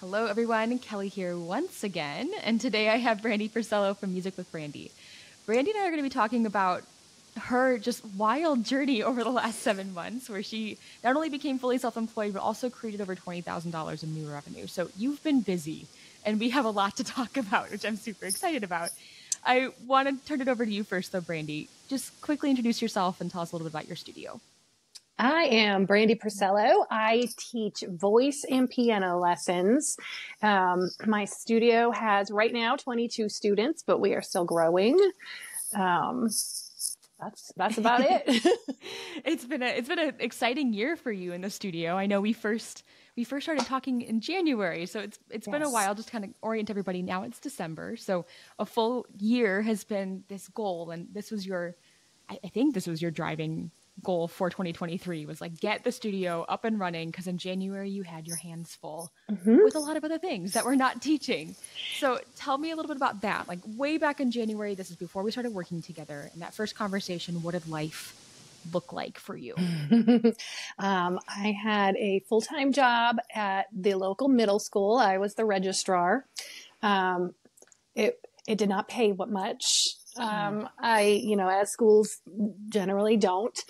Hello, everyone. Kelly here once again. And today I have Brandi Purcello from Music with Brandi. Brandi and I are going to be talking about her just wild journey over the last 7 months, where she not only became fully self-employed, but also created over $20,000 in new revenue. So you've been busy, and we have a lot to talk about, which I'm super excited about. I want to turn it over to you first, though, Brandi. Just quickly introduce yourself and tell us a little bit about your studio. I am Brandi Purcello. I teach voice and piano lessons. My studio has right now 22 students, but we are still growing. That's about it. It's been an exciting year for you in the studio. I know we first started talking in January, so it's been a while. Just kind of orient everybody. Now it's December, so a full year has been this goal, and this was I think this was your driving goal for 2023, was like, get the studio up and running, because in January you had your hands full with a lot of other things that we're not teaching. So tell me a little bit about that. Like, way back in January, this is before we started working together, and that first conversation, what did life look like for you? I had a full-time job at the local middle school. I was the registrar. It did not pay much. As schools generally don't.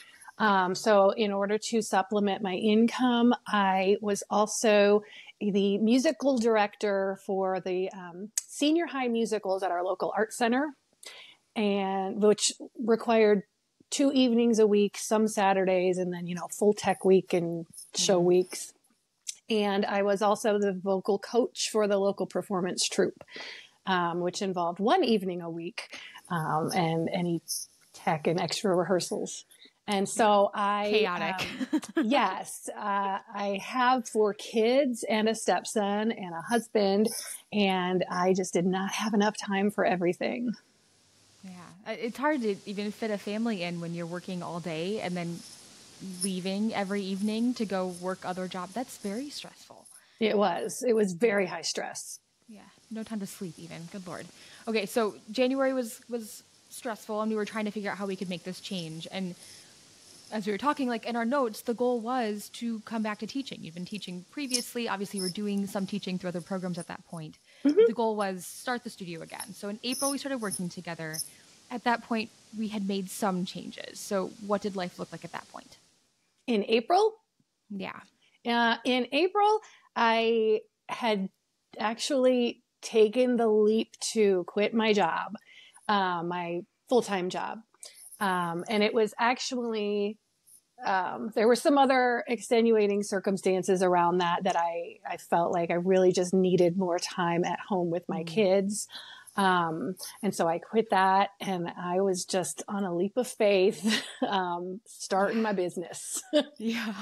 So in order to supplement my income, I was also the musical director for the senior high musicals at our local art center, and which required 2 evenings a week, some Saturdays, and then, full tech week and show weeks. And I was also the vocal coach for the local performance troupe, which involved 1 evening a week, and any tech and extra rehearsals. And so chaotic. Yes, I have 4 kids and a stepson and a husband, and I just did not have enough time for everything. Yeah, it's hard to even fit a family in when you're working all day and then leaving every evening to go work other jobs. That's very stressful. It was very high stress. Yeah, no time to sleep even. Good Lord. Okay, so January was stressful, and we were trying to figure out how we could make this change. And as we were talking, like in our notes, the goal was to come back to teaching. You've been teaching previously. Obviously, we're doing some teaching through other programs at that point. The goal was start the studio again. So in April, we started working together. At that point, we had made some changes. So what did life look like at that point? In April? Yeah. In April, I had actually taken the leap to quit my job, my full-time job. And it was actually, there were some other extenuating circumstances around that I felt like I really just needed more time at home with my kids. And so I quit that, and I was just on a leap of faith, starting my business. Yeah.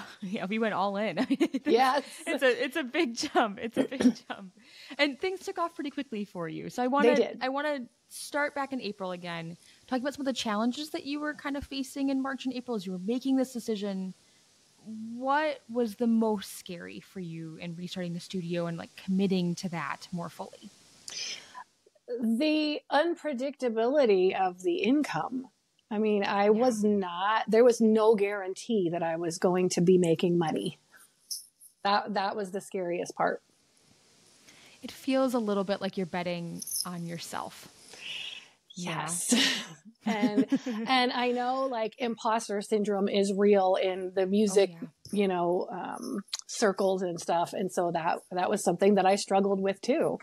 We went all in. Yes. It's a big jump. It's a big jump. And things took off pretty quickly for you. So I want to start back in April again, talking about some of the challenges that you were kind of facing in March and April as you were making this decision. What was the most scary for you in restarting the studio and like committing to that more fully? The unpredictability of the income. I mean, there was no guarantee that I was going to be making money. That was the scariest part. It feels a little bit like you're betting on yourself. Yes. And I know, like, imposter syndrome is real in the music, circles and stuff. And so that was something that I struggled with too.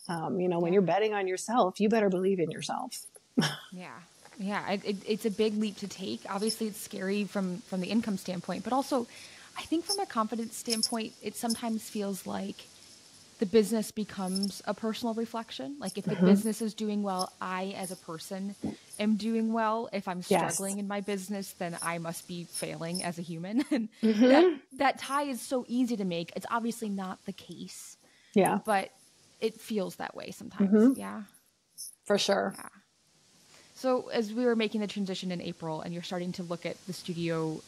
When you're betting on yourself, you better believe in yourself. Yeah. It's a big leap to take. Obviously, it's scary from the income standpoint, but also I think from a confidence standpoint, it sometimes feels like the business becomes a personal reflection. Like if the business is doing well, I as a person am doing well. If I'm struggling in my business, then I must be failing as a human. And that tie is so easy to make. It's obviously not the case. Yeah. But it feels that way sometimes. Yeah. For sure. Yeah. So as we were making the transition in April and you're starting to look at the studio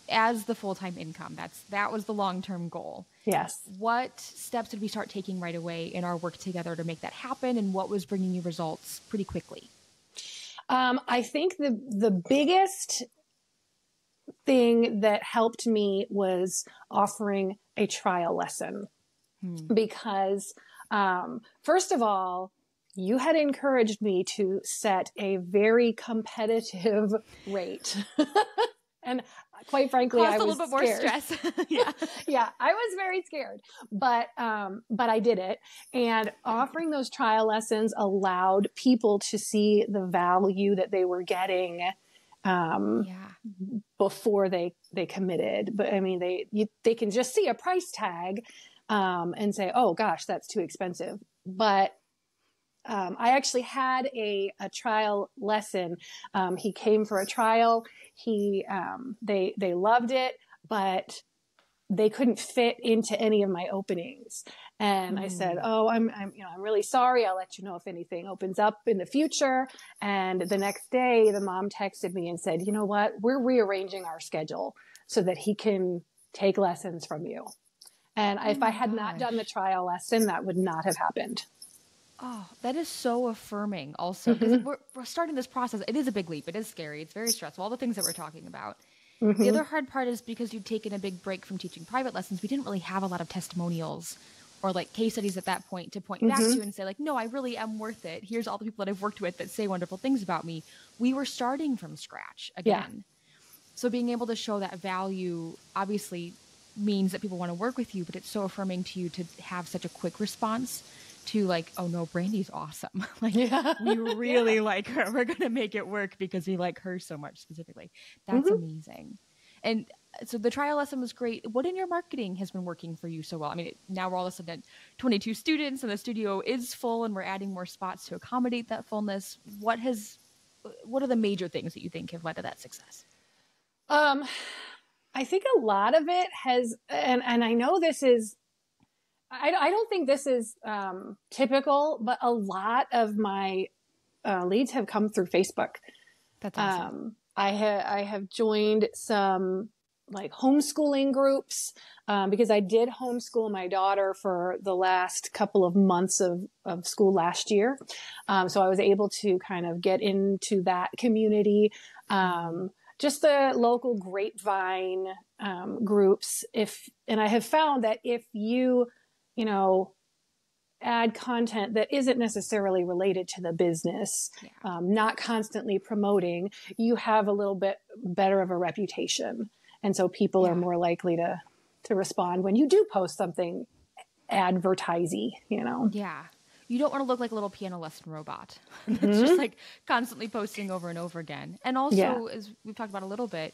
as the full-time income, that was the long-term goal. Yes. What steps did we start taking right away in our work together to make that happen? And what was bringing you results pretty quickly? I think the biggest thing that helped me was offering a trial lesson. because, first of all, you had encouraged me to set a very competitive rate. And quite frankly, Caused I was a little bit more scared. stress. Yeah. Yeah, I was very scared, but I did it. And offering those trial lessons allowed people to see the value that they were getting before they committed. But I mean, they can just see a price tag and say, "Oh gosh, that's too expensive." But I actually had a trial lesson. He came for a trial. They loved it, but they couldn't fit into any of my openings. And I said, "Oh, I'm really sorry. I'll let you know if anything opens up in the future." And the next day, the mom texted me and said, "You know what? We're rearranging our schedule so that he can take lessons from you." And if I had not done the trial lesson, that would not have happened. Oh, that is so affirming also, because we're starting this process. It is a big leap. It is scary. It's very stressful. All the things that we're talking about. The other hard part is because you've taken a big break from teaching private lessons, we didn't really have a lot of testimonials or like case studies at that point to point back to and say like, no, I really am worth it. Here's all the people that I've worked with that say wonderful things about me. We were starting from scratch again. Yeah. So being able to show that value obviously means that people want to work with you, but it's so affirming to you to have such a quick response to like, oh no, Brandi's awesome. Like we really like her. We're going to make it work because we like her so much specifically. That's amazing. And so the trial lesson was great. What in your marketing has been working for you so well? I mean, now we're all of a sudden at 22 students and the studio is full and we're adding more spots to accommodate that fullness. What are the major things that you think have led to that success? I think a lot of it has, and I know this is, I don't think this is typical, but a lot of my leads have come through Facebook. That's awesome. I have joined some like homeschooling groups because I did homeschool my daughter for the last couple of months of school last year. So I was able to kind of get into that community. Just the local grapevine groups. And I have found that if you add content that isn't necessarily related to the business, not constantly promoting, you have a little bit better of a reputation. And so people are more likely to respond when you do post something advertisey, Yeah. You don't want to look like a little piano lesson robot that's just like constantly posting over and over again. And also, as we've talked about a little bit,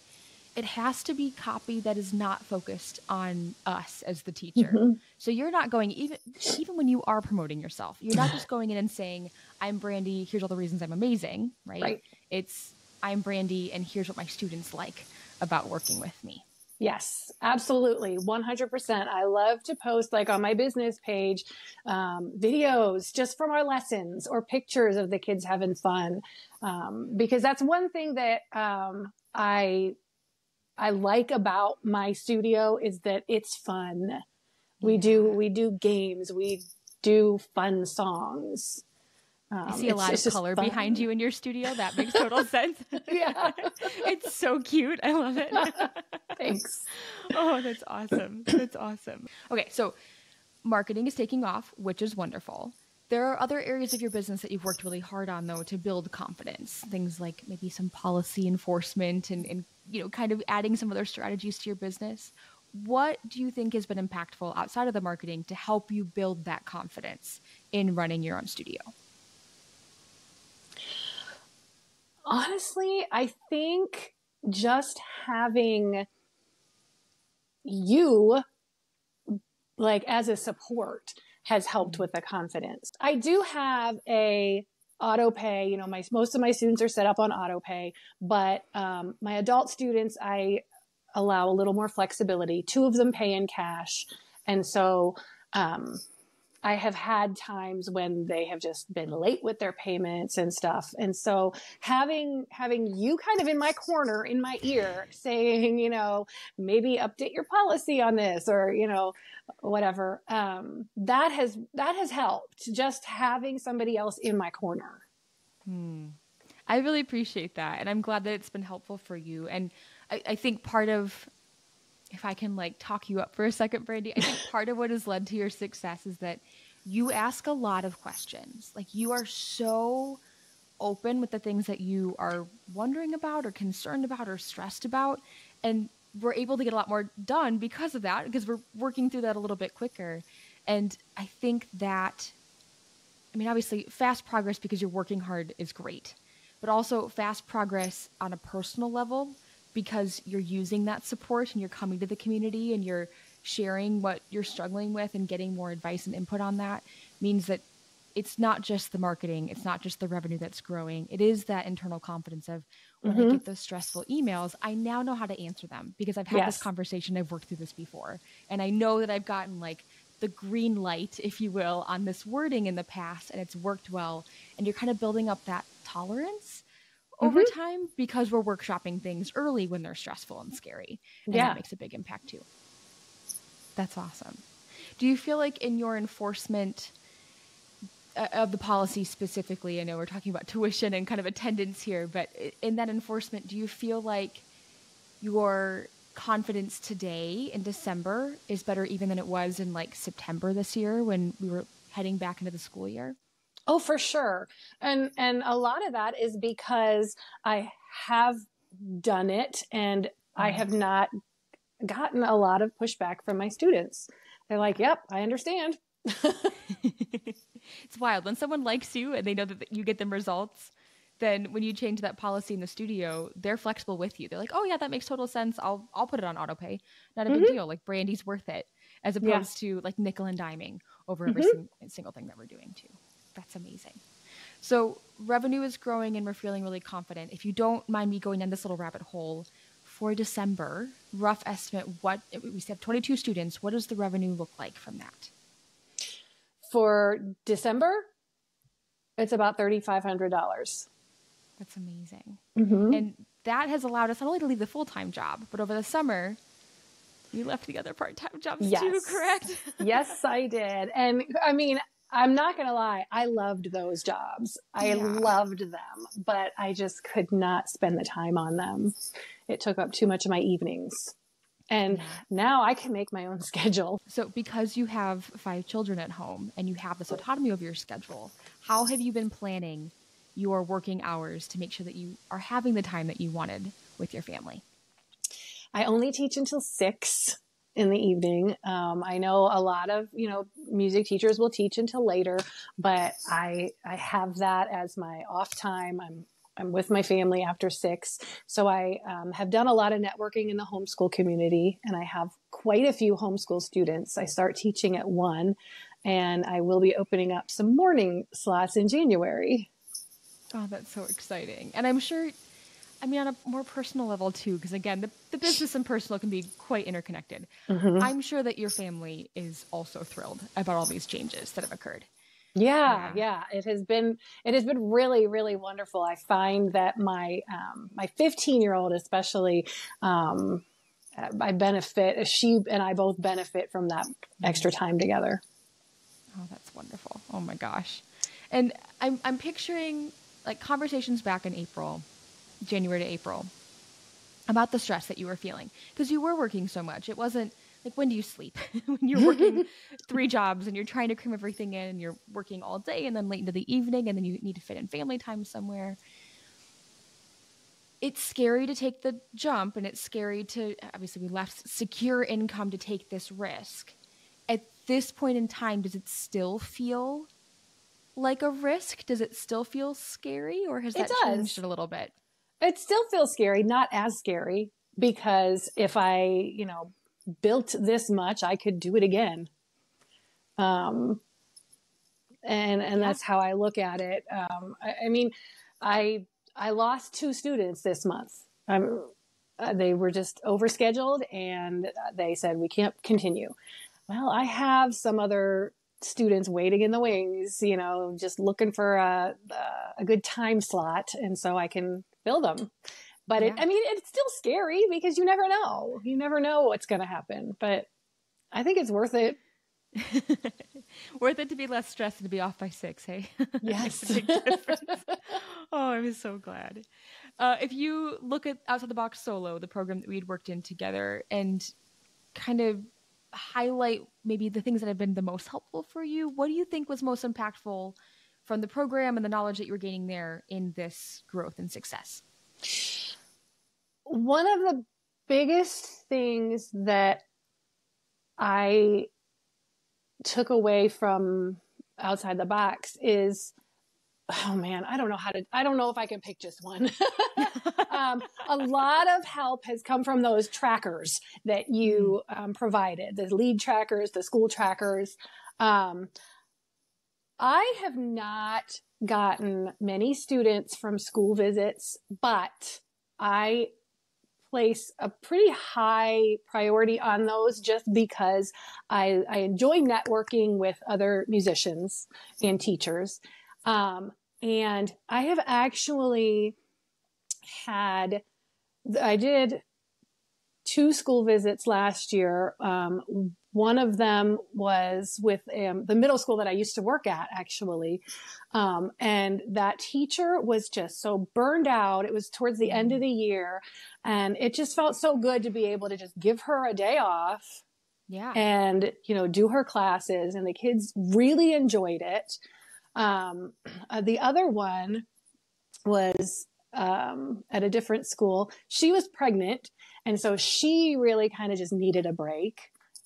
it has to be copy that is not focused on us as the teacher. So you're not going, even when you are promoting yourself, you're not just going in and saying, I'm Brandi, here's all the reasons I'm amazing, right? It's, I'm Brandi, and here's what my students like about working with me. Yes, absolutely. 100%. I love to post like on my business page, videos just from our lessons or pictures of the kids having fun. Because that's one thing that, I like about my studio is that it's fun. We do games. We do fun songs. I see a lot of color behind you in your studio. That makes total sense. Yeah. It's so cute. I love it. Thanks. Oh, that's awesome. That's awesome. Okay. So marketing is taking off, which is wonderful. There are other areas of your business that you've worked really hard on, though, to build confidence. Things like maybe some policy enforcement and kind of adding some other strategies to your business. What do you think has been impactful outside of the marketing to help you build that confidence in running your own studio? Honestly, I think just having you like as a support has helped with the confidence. I do have a auto pay, most of my students are set up on auto pay, but my adult students, I allow a little more flexibility. 2 of them pay in cash. And so I have had times when they have just been late with their payments and stuff. And so having you kind of in my corner, in my ear saying, maybe update your policy on this or, whatever, that has helped, just having somebody else in my corner. I really appreciate that. And I'm glad that it's been helpful for you. And I think part of if I can like talk you up for a second, Brandi, I think part of what has led to your success is that you ask a lot of questions. Like you are so open with the things that you are wondering about or concerned about or stressed about. And we're able to get a lot more done because of that, because we're working through that a little bit quicker. And I think that, I mean, obviously fast progress because you're working hard is great, but also fast progress on a personal level because you're using that support and you're coming to the community and you're sharing what you're struggling with and getting more advice and input on that means that it's not just the marketing, it's not just the revenue that's growing. It is that internal confidence of when I get those stressful emails, I now know how to answer them because I've had this conversation, I've worked through this before. And I know that I've gotten like the green light, if you will, on this wording in the past and it's worked well. And you're kind of building up that tolerance over time because we're workshopping things early when they're stressful and scary. And that makes a big impact too. That's awesome. Do you feel like in your enforcement of the policy specifically, I know we're talking about tuition and kind of attendance here, but in that enforcement, do you feel like your confidence today in December is better even than it was in like September this year when we were heading back into the school year? Oh, for sure. And a lot of that is because I have done it and I have not gotten a lot of pushback from my students. They're like, yep, I understand. It's wild. When someone likes you and they know that you get them results, then when you change that policy in the studio, they're flexible with you. They're like, oh yeah, that makes total sense. I'll put it on auto pay. Not a big deal. Like Brandi's worth it, as opposed to like nickel and diming over every single thing that we're doing too. That's amazing. So revenue is growing and we're feeling really confident. If you don't mind me going down this little rabbit hole, for December, rough estimate, we have 22 students. What does the revenue look like from that? For December, it's about $3,500. That's amazing. And that has allowed us not only to leave the full-time job, but over the summer, you left the other part-time jobs too, correct? Yes, I did. And I mean, I'm not going to lie. I loved those jobs. I loved them, but I just could not spend the time on them. It took up too much of my evenings. And now I can make my own schedule. So because you have 5 children at home and you have this autonomy over your schedule, how have you been planning your working hours to make sure that you are having the time that you wanted with your family? I only teach until 6 in the evening. I know a lot of, music teachers will teach until later, but I have that as my off time. I'm with my family after 6. So I have done a lot of networking in the homeschool community, and I have quite a few homeschool students. I start teaching at 1, and I will be opening up some morning slots in January. Oh, that's so exciting. And I'm sure, I mean, on a more personal level too, because again, the business and personal can be quite interconnected. I'm sure that your family is also thrilled about all these changes that have occurred. Yeah. It has been really, really wonderful. I find that my 15-year-old especially, I benefit, she and I both benefit from that extra time together. Oh, that's wonderful. Oh my gosh. And I'm picturing like conversations back in January to April, about the stress that you were feeling because you were working so much. It wasn't like, when do you sleep? When you're working 3 jobs and you're trying to cram everything in and you're working all day and then late into the evening and then you need to fit in family time somewhere. It's scary to take the jump and it's scary to, obviously we left secure income to take this risk. At this point in time, does it still feel like a risk? Does it still feel scary or has that changed a little bit? It still feels scary, not as scary, because if I, built this much, I could do it again. And that's how I look at it. I mean, I lost 2 students this month. They were just overscheduled and they said, we can't continue. Well, I have some other students waiting in the wings, just looking for a good time slot. And so I can fill them. But it's still scary because you never know. You never know what's going to happen. But I think it's worth it. Worth it to be less stressed and to be off by 6, hey? Yes. Makes a big difference. Oh, I'm so glad. If you look at Outside the Box Solo, the program that we'd worked in together, and kind of highlight maybe the things that have been the most helpful for you, what do you think was most impactful from the program and the knowledge that you were gaining there in this growth and success? One of the biggest things that I took away from outside the box is, oh man, I don't know if I can pick just one. A lot of help has come from those trackers that you provided, the lead trackers, the school trackers. I have not gotten many students from school visits, but I place a pretty high priority on those just because I enjoy networking with other musicians and teachers. And I have actually I did 2 school visits last year. One of them was with the middle school that I used to work at, actually. And that teacher was just so burned out. It was towards the end of the year. And it just felt so good to be able to just give her a day off. Yeah. And, do her classes. And the kids really enjoyed it. The other one was at a different school. She was pregnant. And so she really kind of just needed a break.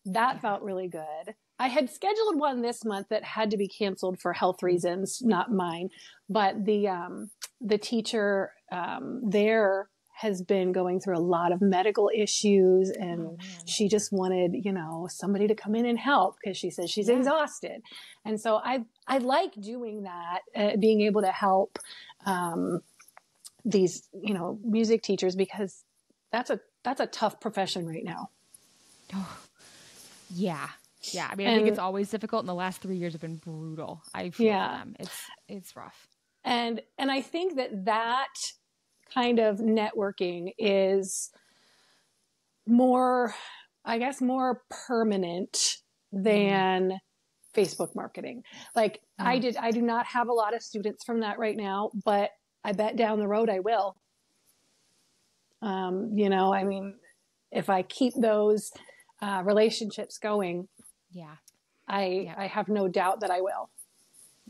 That felt really good. I had scheduled one this month that had to be canceled for health reasons, not mine. But the teacher there has been going through a lot of medical issues, and she just wanted, somebody to come in and help because she says she's exhausted. And so I like doing that, being able to help these, music teachers, because that's a tough profession right now. Oh, yeah. Yeah. I mean, I think it's always difficult, and the last 3 years have been brutal. I feel for them. It's rough. And I think that kind of networking is more permanent than Facebook marketing. Like I do not have a lot of students from that right now, but I bet down the road I will. If I keep those relationships going, I have no doubt that I will.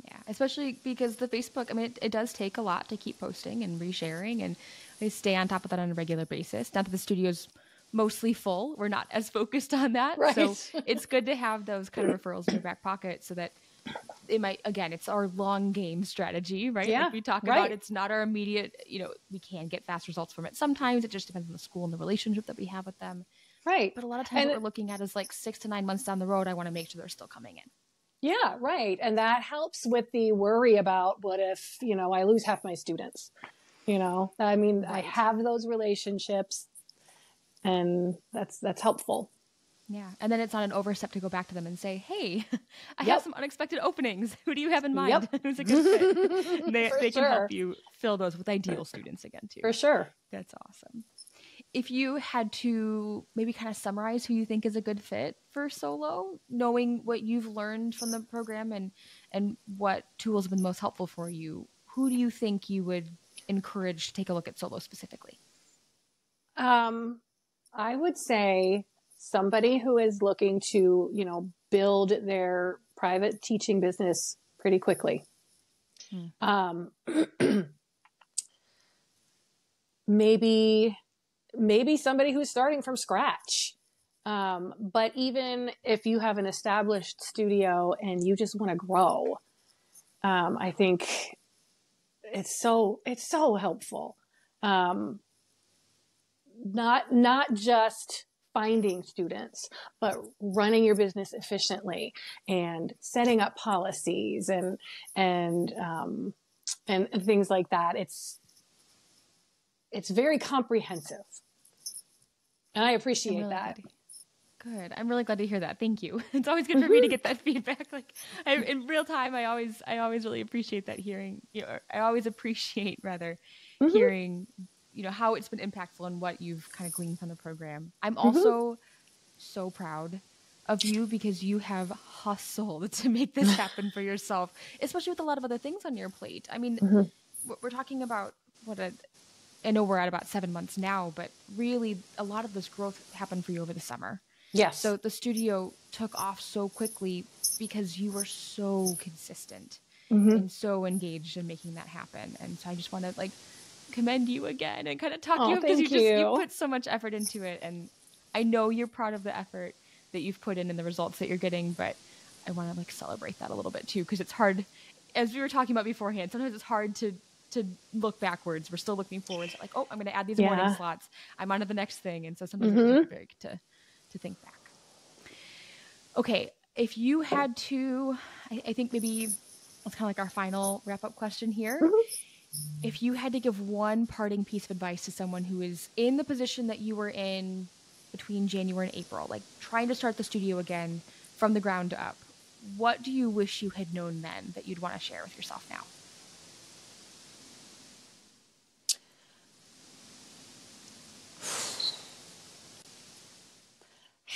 Yeah, especially because the Facebook, I mean, it does take a lot to keep posting and resharing, and I stay on top of that on a regular basis. Now that the studio's mostly full, we're not as focused on that. Right. So it's good to have those kind of referrals in your back pocket so that it might, again, it's our long game strategy, right? Yeah, like we talk about, it's not our immediate, we can get fast results from it. Sometimes it just depends on the school and the relationship that we have with them. Right. But a lot of times what we're looking at is like 6 to 9 months down the road, I want to make sure they're still coming in. Yeah, right. And that helps with the worry about what if, I lose half my students, I have those relationships, and that's helpful. Yeah. And then it's not an overstep to go back to them and say, hey, I have some unexpected openings. Who do you have in mind? Who's a good fit? They can help you fill those with ideal students again, too. For sure. That's awesome. If you had to maybe kind of summarize who you think is a good fit for solo, knowing what you've learned from the program and what tools have been most helpful for you, who do you think you would encourage to take a look at solo specifically? I would say somebody who is looking to, build their private teaching business pretty quickly. Maybe somebody who's starting from scratch. But even if you have an established studio and you just want to grow, I think it's so helpful. Not just finding students, but running your business efficiently and setting up policies and things like that. It's very comprehensive. And I appreciate that. Good. I'm really glad to hear that. Thank you. It's always good for me to get that feedback. In real time, I always really appreciate that hearing. I always appreciate hearing, how it's been impactful and what you've kind of gleaned from the program. I'm also so proud of you because you have hustled to make this happen for yourself, especially with a lot of other things on your plate. I mean, we're talking about I know we're at about 7 months now, but really a lot of this growth happened for you over the summer. Yes. So the studio took off so quickly because you were so consistent and so engaged in making that happen. And so I just want to like commend you again and kind of talk you up because you put so much effort into it. And I know you're proud of the effort that you've put in and the results that you're getting, but I want to like celebrate that a little bit too, because it's hard, as we were talking about beforehand, sometimes it's hard to look backwards. We're still looking forwards, like, oh, I'm going to add these morning slots. I'm on to the next thing. And so sometimes it's very to think back. Okay. If you had to, I think maybe it's kind of like our final wrap-up question here. If you had to give one parting piece of advice to someone who is in the position that you were in between January and April, like trying to start the studio again from the ground up, what do you wish you had known then that you'd want to share with yourself now?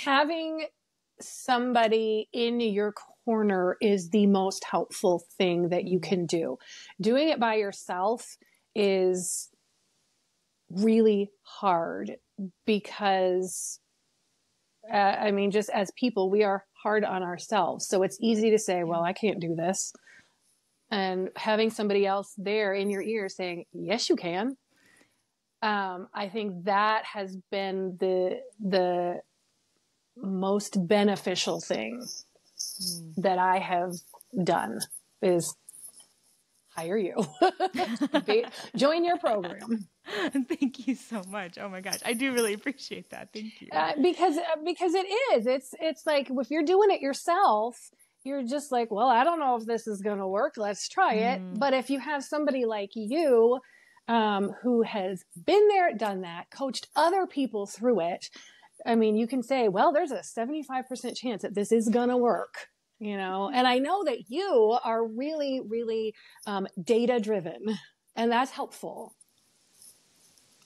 Having somebody in your corner is the most helpful thing that you can do. Doing it by yourself is really hard because, I mean, just as people, we are hard on ourselves. So it's easy to say, well, I can't do this. And having somebody else there in your ear saying, yes, you can. I think that has been the most beneficial thing that I have done is hire you. Join your program. Thank you so much. Oh my gosh. I do really appreciate that. Thank you. Because it's like, if you're doing it yourself, you're just like, well, I don't know if this is going to work. Let's try it. But if you have somebody like you, who has been there, done that, coached other people through it, I mean, you can say, well, there's a 75% chance that this is going to work, you know, and I know that you are really, really data driven, and that's helpful.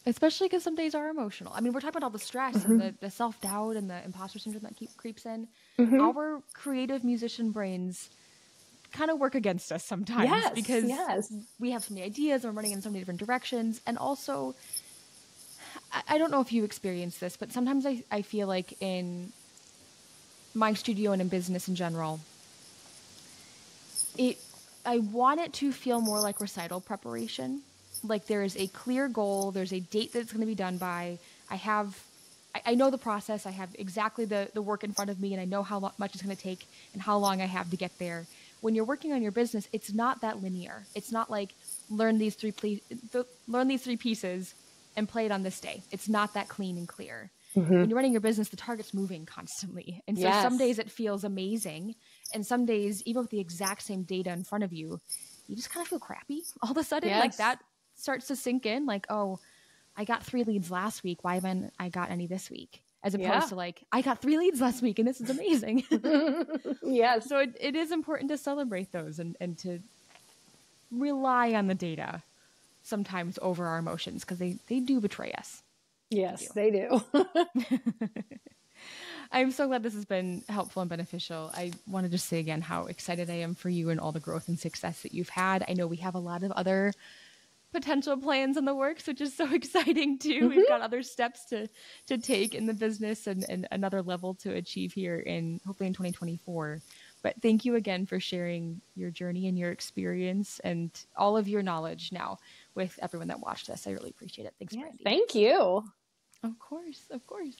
Especially because some days are emotional. I mean, we're talking about all the stress and the self-doubt and the imposter syndrome that creeps in. Our creative musician brains kind of work against us sometimes because we have so many ideas and we're running in so many different directions. And also, I don't know if you experience this, but sometimes I feel like in my studio and in business in general, I want it to feel more like recital preparation. Like there is a clear goal, there's a date that it's going to be done by. I know the process, I have exactly the work in front of me, and I know how much it's going to take and how long I have to get there. When you're working on your business, it's not that linear. It's not like learn these three pieces and play it on this day. It's not that clean and clear. When you're running your business, the target's moving constantly. And so some days it feels amazing. And some days, even with the exact same data in front of you, you just kind of feel crappy all of a sudden. Like that starts to sink in. Like, oh, I got 3 leads last week. Why haven't I got any this week? As opposed to like, I got 3 leads last week and this is amazing. So it is important to celebrate those and to rely on the data sometimes over our emotions, because they do betray us. Yes, they do. I'm so glad this has been helpful and beneficial. I want to just say again how excited I am for you and all the growth and success that you've had. I know we have a lot of other potential plans in the works, which is so exciting too. We've got other steps to take in the business and another level to achieve here in hopefully in 2024. But thank you again for sharing your journey and your experience and all of your knowledge now with everyone that watched this. I really appreciate it. Thanks, Brandi. Thank you. Of course. Of course.